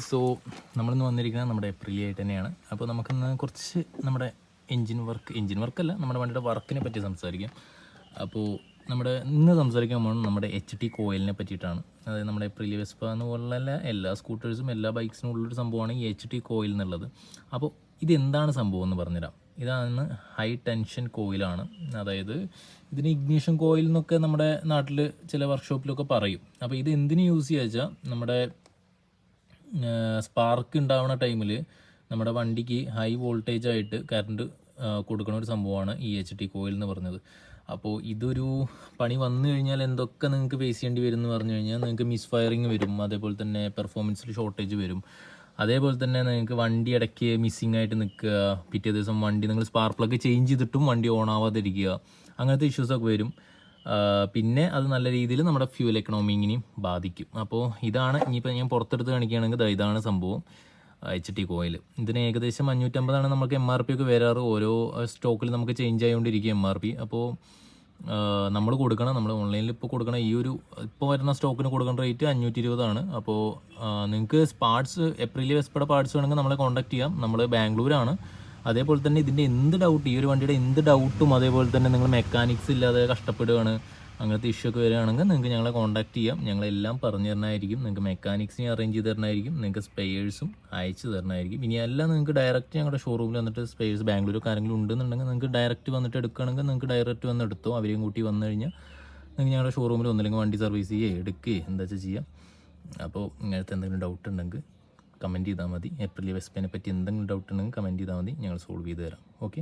So നമ്മളിന്ന് വന്നിരിക്കുന്നത് നമ്മുടെ ഏപ്രിൽ ആയിട്ട് തന്നെയാണ്. അപ്പോൾ നമുക്കിന്ന് കുറച്ച് നമ്മുടെ എൻജിൻ വർക്കല്ല, നമ്മുടെ വണ്ടിയുടെ വർക്കിനെ പറ്റി സംസാരിക്കാം. അപ്പോൾ ഇന്ന് സംസാരിക്കാൻ പോകുന്നത് നമ്മുടെ HT കോയിലിനെ പറ്റിയിട്ടാണ്. അതായത് നമ്മുടെ ഏപ്രിൽ വെസ്പ എന്ന് പോലുള്ള എല്ലാ സ്കൂട്ടേഴ്സും എല്ലാ ബൈക്സിനും ഉള്ളൊരു സംഭവമാണ് ഈ HT കോയിൽ എന്നുള്ളത്. അപ്പോൾ ഇതെന്താണ് സംഭവം എന്ന് പറഞ്ഞുതരാം. ഇതാണ് ഹൈ ടെൻഷൻ കോയിലാണ്. അതായത് ഇതിന് ഇഗ്നിഷൻ കോയിൽ എന്നൊക്കെ നമ്മുടെ നാട്ടിൽ ചില വർക്ക്ഷോപ്പിലൊക്കെ പറയും. അപ്പോൾ ഇത് എന്തിന് യൂസ് ചെയ്യുക വെച്ചാൽ നമ്മുടെ സ്പാർക്ക് ഉണ്ടാവുന്ന ടൈമിൽ നമ്മുടെ വണ്ടിക്ക് ഹൈ വോൾട്ടേജ് ആയിട്ട് കറണ്ട് കൊടുക്കുന്ന ഒരു സംഭവമാണ് ഈ HT കോയിൽ എന്ന് പറഞ്ഞത്. അപ്പോൾ ഇതൊരു പണി വന്നു കഴിഞ്ഞാൽ എന്തൊക്കെ നിങ്ങൾക്ക് ഫേസ് ചെയ്യേണ്ടി വരും എന്ന് പറഞ്ഞു കഴിഞ്ഞാൽ നിങ്ങൾക്ക് മിസ് ഫയറിങ് വരും, അതേപോലെ തന്നെ പെർഫോമൻസിൽ ഷോർട്ടേജ് വരും, അതേപോലെ തന്നെ നിങ്ങൾക്ക് വണ്ടി ഇടയ്ക്ക് മിസ്സിങ് ആയിട്ട് നിൽക്കുക, പിറ്റേ ദിവസം വണ്ടി നിങ്ങൾ സ്പാർക്ക് പ്ലഗ് ചേഞ്ച് ചെയ്തിട്ടും വണ്ടി ഓൺ ആവാതിരിക്കുക, അങ്ങനത്തെ ഇഷ്യൂസൊക്കെ വരും. പിന്നെ അത് നല്ല രീതിയിൽ നമ്മുടെ ഫ്യൂൽ എക്കണോമിങ്ങിനെയും ബാധിക്കും. അപ്പോൾ ഇതാണ് ഇനിയിപ്പോൾ ഞാൻ പുറത്തെടുത്ത് കാണിക്കുകയാണെങ്കിൽ ഇതാണ് സംഭവം HT കോയിൽ. ഇതിന് ഏകദേശം 550 നമുക്ക് MRP ഒക്കെ വരാറ്. ഓരോ സ്റ്റോക്കിൽ നമുക്ക് ചേഞ്ച് ആയിക്കൊണ്ടിരിക്കും MRP. അപ്പോൾ നമ്മൾ ഓൺലൈനിൽ ഇപ്പോൾ കൊടുക്കണം ഇപ്പോൾ വരുന്ന സ്റ്റോക്കിന് കൊടുക്കുന്ന റേറ്റ് 520 അപ്പോൾ നിങ്ങൾക്ക് ഏപ്രിൽ വെസ്പയുടെ പാർട്സ് വേണമെങ്കിൽ നമ്മളെ കോൺടാക്ട് ചെയ്യാം. നമ്മൾ ബാംഗ്ലൂരാണ്. അതേപോലെ തന്നെ ഇതിൻ്റെ ഈ ഒരു വണ്ടിയുടെ എന്ത് ഡൗട്ടും, അതേപോലെ തന്നെ നിങ്ങൾ മെക്കാനിക്സ് ഇല്ലാതെ കഷ്ടപ്പെടുകയാണ്, അങ്ങനത്തെ ഇഷ്യൂ ഒക്കെ വരികയാണെങ്കിൽ നിങ്ങൾക്ക് ഞങ്ങളെ കോൺടാക്ട് ചെയ്യാം. ഞങ്ങളെല്ലാം പറഞ്ഞു തരണമായിരിക്കും. നിങ്ങൾക്ക് മെക്കാനിക്സിനെ അറേഞ്ച് ചെയ്ത് തരണമായിരിക്കും, നിങ്ങൾക്ക് സ്പെയേഴ്സും അയച്ചു തരണമായിരിക്കും. ഇനി എല്ലാം നിങ്ങൾക്ക് ഡയറക്റ്റ് ഞങ്ങളുടെ ഷോറൂമിൽ വന്നിട്ട് സ്പെയേഴ്സ് ബാംഗ്ലൂരൊക്കെ ആരെങ്കിലും ഉണ്ടെന്നുണ്ടെങ്കിൽ നിങ്ങൾക്ക് ഡയറക്റ്റ് വന്നിട്ട് എടുക്കുകയാണെങ്കിൽ നിങ്ങൾക്ക് ഡയറക്റ്റ് വന്ന് എടുത്തോ. അവരെയും കൂട്ടി വന്നു കഴിഞ്ഞാൽ നിങ്ങൾക്ക് ഞങ്ങളുടെ ഷോറൂമിൽ ഒന്നില്ലെങ്കിൽ വണ്ടി സർവീസ് ചെയ്യുക, എടുക്കുകയോ എന്താ വെച്ചാൽ ചെയ്യാം. അപ്പോൾ ഇങ്ങനത്തെ എന്തെങ്കിലും ഡൗട്ട് ഉണ്ടെങ്കിൽ കമൻറ്റ് ചെയ്താൽ മതി. ഏപ്രിൽ വെസ്പേനെ പറ്റി എന്തെങ്കിലും ഡൗട്ട് ഉണ്ടെങ്കിൽ കമൻറ്റ് ചെയ്താൽ മതി, ഞങ്ങൾ സോൾവ് ചെയ്ത് തരാം. ഓക്കെ.